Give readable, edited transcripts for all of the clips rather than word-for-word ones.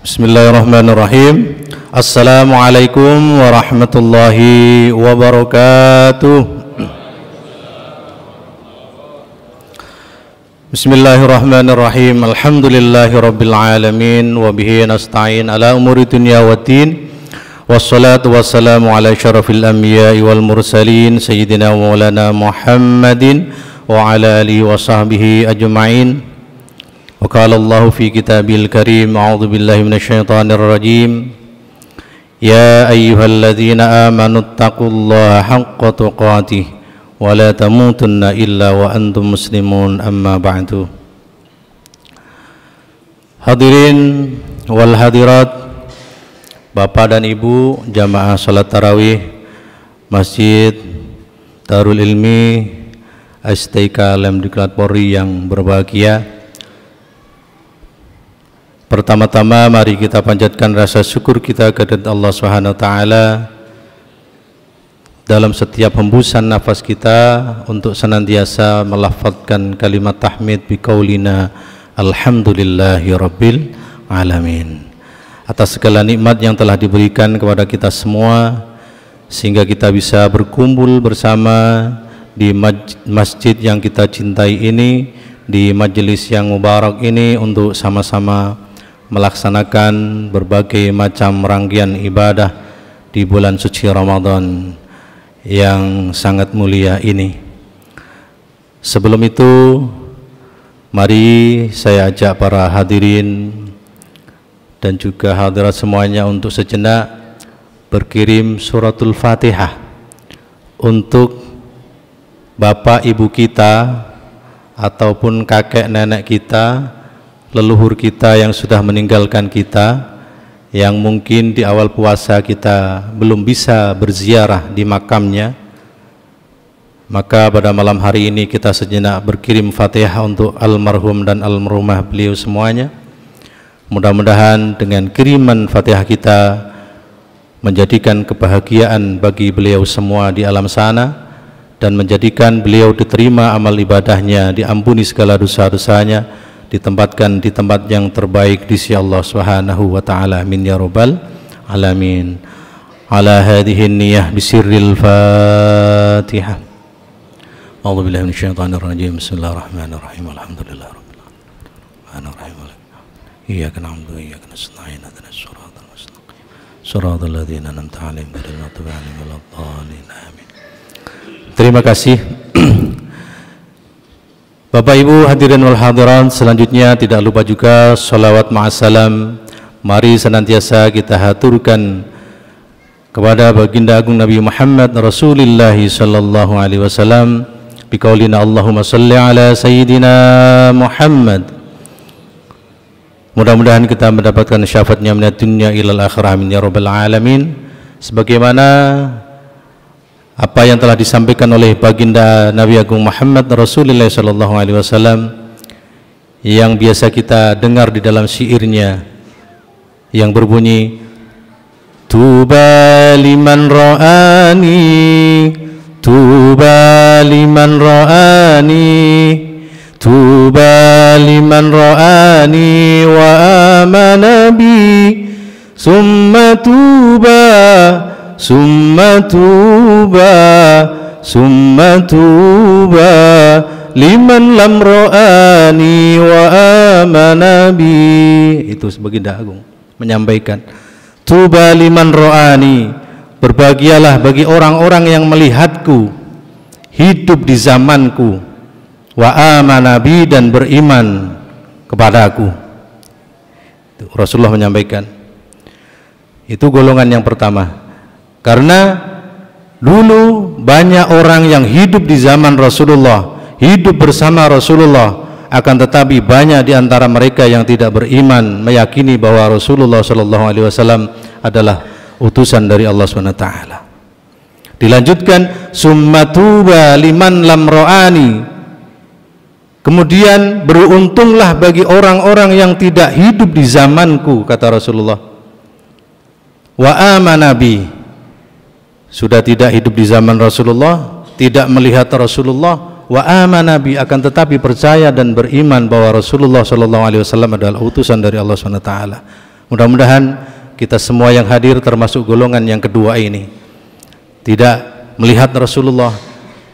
Bismillahirrahmanirrahim. Assalamualaikum warahmatullahi wabarakatuh. Bismillahirrahmanirrahim. Alhamdulillahi rabbil alamin wa bihi nasta'in ala umuri dunya waddin. Wassalatu wassalamu ala syarafil anbiya'i wal mursalin sayyidina wa maulana Muhammadin wa ala alihi wa sahbihi ajma'in. Wa qala Allahu fi kitabil karim, a'udzu billahi minasyaitonir rajim. Ya ayyuhalladzina amanu taqullaha haqqa tuqatih wa la tamutunna illa wa antum muslimun, amma ba'du. Hadirin wal hadirat, Bapak dan Ibu jamaah salat tarawih Masjid Darul Ilmi STK Lem Diklat Polri yang berbahagia. Pertama-tama mari kita panjatkan rasa syukur kita kepada Allah Subhanahu wa taala dalam setiap hembusan nafas kita untuk senantiasa melafazkan kalimat tahmid biqaulina alhamdulillahi rabbil alamin, atas segala nikmat yang telah diberikan kepada kita semua sehingga kita bisa berkumpul bersama di masjid yang kita cintai ini, di majelis yang mubarak ini untuk sama-sama melaksanakan berbagai macam rangkaian ibadah di bulan suci Ramadan yang sangat mulia ini. Sebelum itu, mari saya ajak para hadirin dan juga hadirat semuanya untuk sejenak berkirim suratul Fatihah untuk bapak ibu kita ataupun kakek nenek kita, leluhur kita yang sudah meninggalkan kita, yang mungkin di awal puasa kita belum bisa berziarah di makamnya. Maka pada malam hari ini kita sejenak berkirim Fatihah untuk almarhum dan almarhumah beliau semuanya. Mudah-mudahan dengan kiriman Fatihah kita menjadikan kebahagiaan bagi beliau semua di alam sana, dan menjadikan beliau diterima amal ibadahnya, diampuni segala dosa-dosanya, ditempatkan di tempat yang terbaik di sisi Allah Subhanahu wa taala. Amin ya rabbal alamin. Ala hadhihi niyyah bisirril Fatihah. A'udzu billahi minasyaitonir rajim. Bismillahirrahmanirrahim. Alhamdulillahirabbil alamin. Iyyaka na'budu wa iyyaka nasta'in. Ihdinas siratal mustaqim. Shiratal ladzina an'amta 'alaihim ghairil maghdubi 'alaihim waladdallin. Amin. Terima kasih. Bapak Ibu hadirin wal hadirat, selanjutnya tidak lupa juga salawat ma'assalam mari senantiasa kita haturkan kepada baginda agung Nabi Muhammad Rasulullah sallallahu alaihi wasallam biqaulina Allahumma shalli ala sayyidina Muhammad. Mudah-mudahan kita mendapatkan syafaatnya minad dunya ilal akhirah, amin ya rabbal alamin. Sebagaimana apa yang telah disampaikan oleh baginda Nabi Agung Muhammad Rasulullah sallallahu alaihi wasallam yang biasa kita dengar di dalam syairnya yang berbunyi, tuba liman ra'ani, tuba liman ra'ani, tuba liman ra'ani wa amana bi, summa tuba, summa tuba, summa tuba liman lam ra'ani wa amana bi. Itu baginda agung menyampaikan, tuba liman ra'ani, berbahagialah bagi orang-orang yang melihatku hidup di zamanku, wa amana bi, dan beriman kepadaku. Itu Rasulullah menyampaikan. Itu golongan yang pertama. Karena dulu banyak orang yang hidup di zaman Rasulullah, hidup bersama Rasulullah, akan tetapi banyak di antara mereka yang tidak beriman, meyakini bahwa Rasulullah sallallahu alaihi wasallam adalah utusan dari Allah Subhanahu wa taala. Dilanjutkan, summa tuba liman lam ra'ani, kemudian beruntunglah bagi orang-orang yang tidak hidup di zamanku, kata Rasulullah. Wa amana bi, sudah tidak hidup di zaman Rasulullah, tidak melihat Rasulullah, wa amana bi, akan tetapi percaya dan beriman bahwa Rasulullah sallallahu alaihi wasallam adalah utusan dari Allah Subhanahu wa taala. Mudah-mudahan kita semua yang hadir termasuk golongan yang kedua ini, tidak melihat Rasulullah,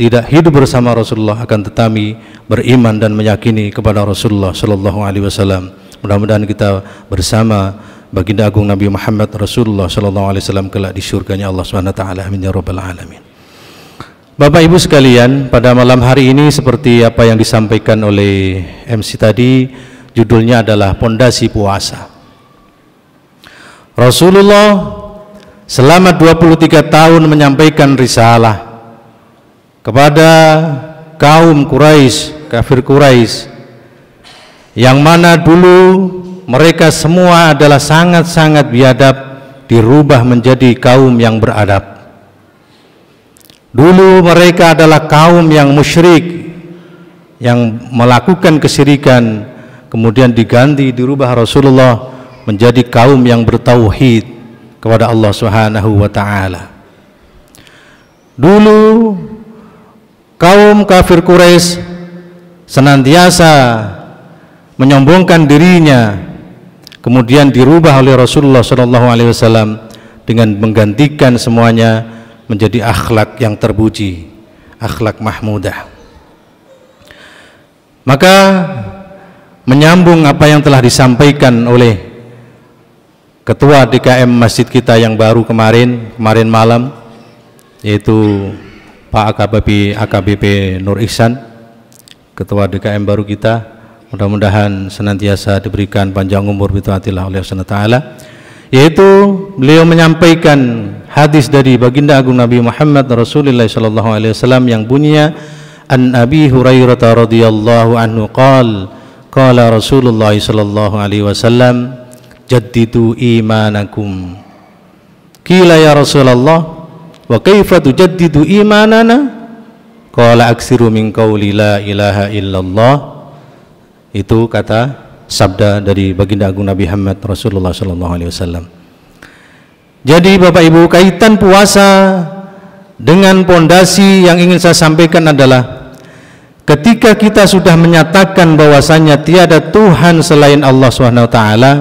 tidak hidup bersama Rasulullah, akan tetapi beriman dan meyakini kepada Rasulullah sallallahu alaihi wasallam. Mudah-mudahan kita bersama baginda agung Nabi Muhammad Rasulullah sallallahu alaihi wasallam kelak di surganya Allah Subhanahu wa taala. Amin ya rabbal alamin. Bapak Ibu sekalian, pada malam hari ini seperti apa yang disampaikan oleh MC tadi, judulnya adalah Pondasi Puasa. Rasulullah selama 23 tahun menyampaikan risalah kepada kaum Quraisy, kafir Quraisy, yang mana dulu mereka semua adalah sangat-sangat biadab, dirubah menjadi kaum yang beradab. Dulu mereka adalah kaum yang musyrik, yang melakukan kesyirikan, kemudian diganti, dirubah Rasulullah menjadi kaum yang bertauhid kepada Allah Subhanahu wa taala. Dulu kaum kafir Quraisy senantiasa menyombongkan dirinya, kemudian dirubah oleh Rasulullah sallallahu alaihi wasallam dengan menggantikan semuanya menjadi akhlak yang terpuji, akhlak mahmudah. Maka menyambung apa yang telah disampaikan oleh Ketua DKM masjid kita yang baru kemarin malam, yaitu Pak AKBP Nur Ihsan, Ketua DKM baru kita, mudah-mudahan senantiasa diberikan panjang umur bitaatillah oleh Allah Ta'ala, yaitu beliau menyampaikan hadis dari baginda agung Nabi Muhammad Rasulullah sallallahu alaihi wasallam yang bunyinya, an Abi Hurairah radhiyallahu anhu qala Rasulullah sallallahu alaihi wasallam, jaddidu imanakum. Qila ya Rasulullah, wa kaifa tujaddidu imanana? Qala aksiru min qauli la ilaha illallah. Itu kata sabda dari baginda agung Nabi Muhammad Rasulullah sallallahu alaihi wasallam. Jadi Bapak Ibu, kaitan puasa dengan pondasi yang ingin saya sampaikan adalah ketika kita sudah menyatakan bahwasanya tiada Tuhan selain Allah Subhanahu wa taala,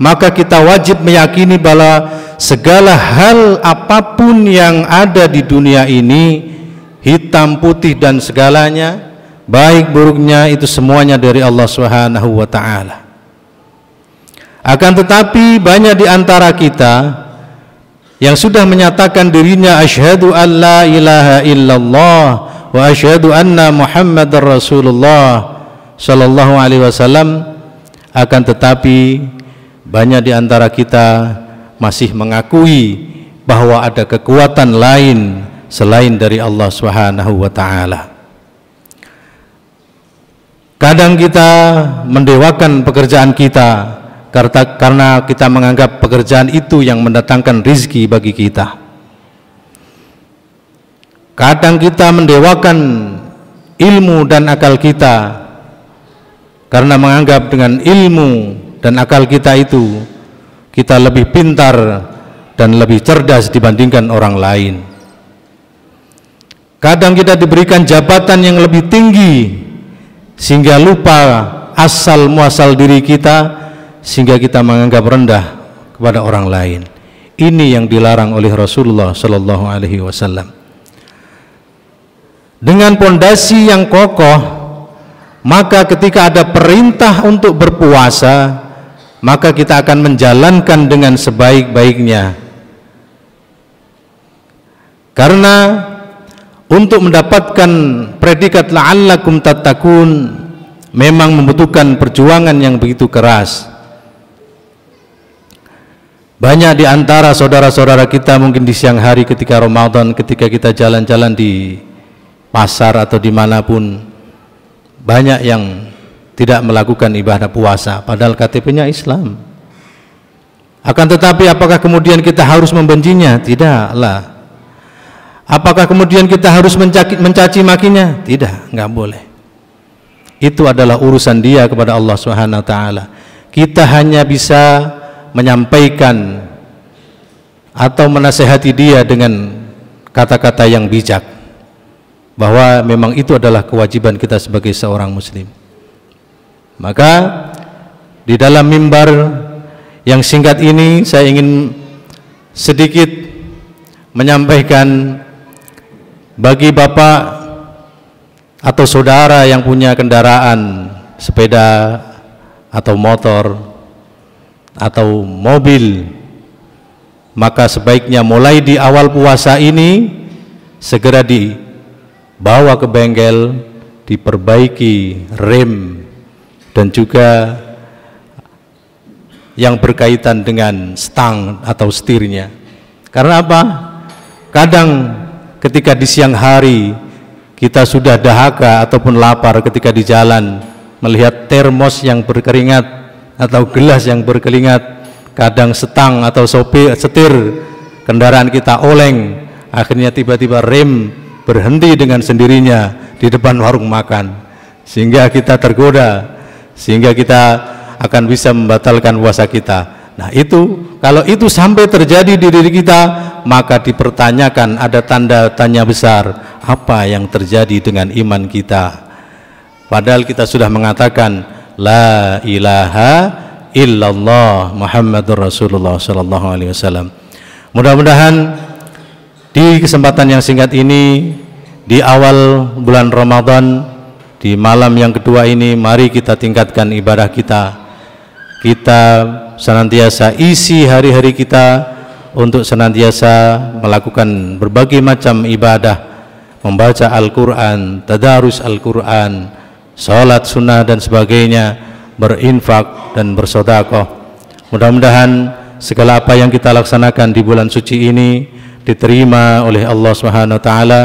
maka kita wajib meyakini bahwa segala hal apapun yang ada di dunia ini, hitam putih dan segalanya, baik buruknya, itu semuanya dari Allah Subhanahu wa taala. Akan tetapi banyak di antara kita yang sudah menyatakan dirinya asyhadu an la ilaha illallah wa asyhadu anna Muhammadar Rasulullah sallallahu alaihi wasallam, akan tetapi banyak di antara kita masih mengakui bahwa ada kekuatan lain selain dari Allah Subhanahu wa taala. Kadang kita mendewakan pekerjaan kita karena kita menganggap pekerjaan itu yang mendatangkan rizki bagi kita. Kadang kita mendewakan ilmu dan akal kita karena menganggap dengan ilmu dan akal kita itu kita lebih pintar dan lebih cerdas dibandingkan orang lain. Kadang kita diberikan jabatan yang lebih tinggi sehingga lupa asal muasal diri kita, sehingga kita menganggap rendah kepada orang lain. Ini yang dilarang oleh Rasulullah sallallahu alaihi wasallam. Dengan pondasi yang kokoh, maka ketika ada perintah untuk berpuasa, maka kita akan menjalankan dengan sebaik-baiknya. Karena untuk mendapatkan predikat la'allakum tattaqun memang membutuhkan perjuangan yang begitu keras. Banyak di antara saudara-saudara kita mungkin di siang hari ketika Ramadan, ketika kita jalan-jalan di pasar atau dimanapun, banyak yang tidak melakukan ibadah puasa padahal KTP-nya Islam. Akan tetapi apakah kemudian kita harus membencinya? Tidaklah. Apakah kemudian kita harus mencaci makinya? Tidak, nggak boleh. Itu adalah urusan dia kepada Allah Subhanahu wa taala. Kita hanya bisa menyampaikan atau menasehati dia dengan kata-kata yang bijak, bahwa memang itu adalah kewajiban kita sebagai seorang muslim. Maka di dalam mimbar yang singkat ini saya ingin sedikit menyampaikan bagi Bapak atau saudara yang punya kendaraan sepeda atau motor atau mobil, maka sebaiknya mulai di awal puasa ini segera dibawa ke bengkel, diperbaiki rem dan juga yang berkaitan dengan stang atau setirnya. Karena apa? Kadang ketika di siang hari kita sudah dahaga ataupun lapar ketika di jalan, melihat termos yang berkeringat atau gelas yang berkeringat, kadang stang atau setir kendaraan kita oleng, akhirnya tiba-tiba rem berhenti dengan sendirinya di depan warung makan, sehingga kita tergoda, sehingga kita akan bisa membatalkan puasa kita. Nah itu, kalau itu sampai terjadi di diri kita, maka dipertanyakan, ada tanda tanya besar, apa yang terjadi dengan iman kita? Padahal kita sudah mengatakan la ilaha illallah Muhammadur Rasulullah sallallahu alaihi wasallam. Mudah-mudahan di kesempatan yang singkat ini, di awal bulan Ramadan, di malam yang kedua ini, mari kita tingkatkan ibadah kita. Kita senantiasa isi hari-hari kita untuk senantiasa melakukan berbagai macam ibadah, membaca Al-Quran, tadarus Al-Quran, salat sunnah dan sebagainya, berinfak dan bersedekah. Mudah-mudahan segala apa yang kita laksanakan di bulan suci ini diterima oleh Allah Subhanahu wa taala,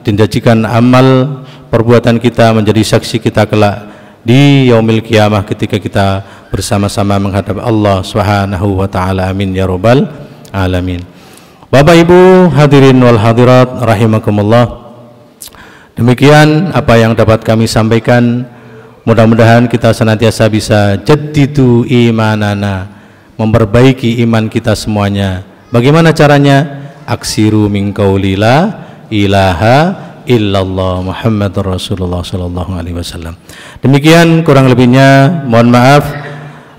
dijadikan amal perbuatan kita menjadi saksi kita kelak di yaumil qiyamah ketika kita bersama-sama menghadap Allah Subhanahu wa taala. Amin ya rabbal alamin. Bapak Ibu hadirin wal hadirat rahimakumullah, demikian apa yang dapat kami sampaikan. Mudah-mudahan kita senantiasa bisa jaddidu imanana, memperbaiki iman kita semuanya. Bagaimana caranya? Aksiru min qauli la ilaha illallah Muhammadur Rasulullah sallallahu alaihi wasallam. Demikian kurang lebihnya, mohon maaf.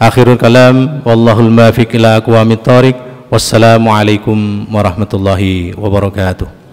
Akhirul kalam, wallahul muwaffiq ila aqwamit thoriq. Wassalamualaikum warahmatullahi wabarakatuh.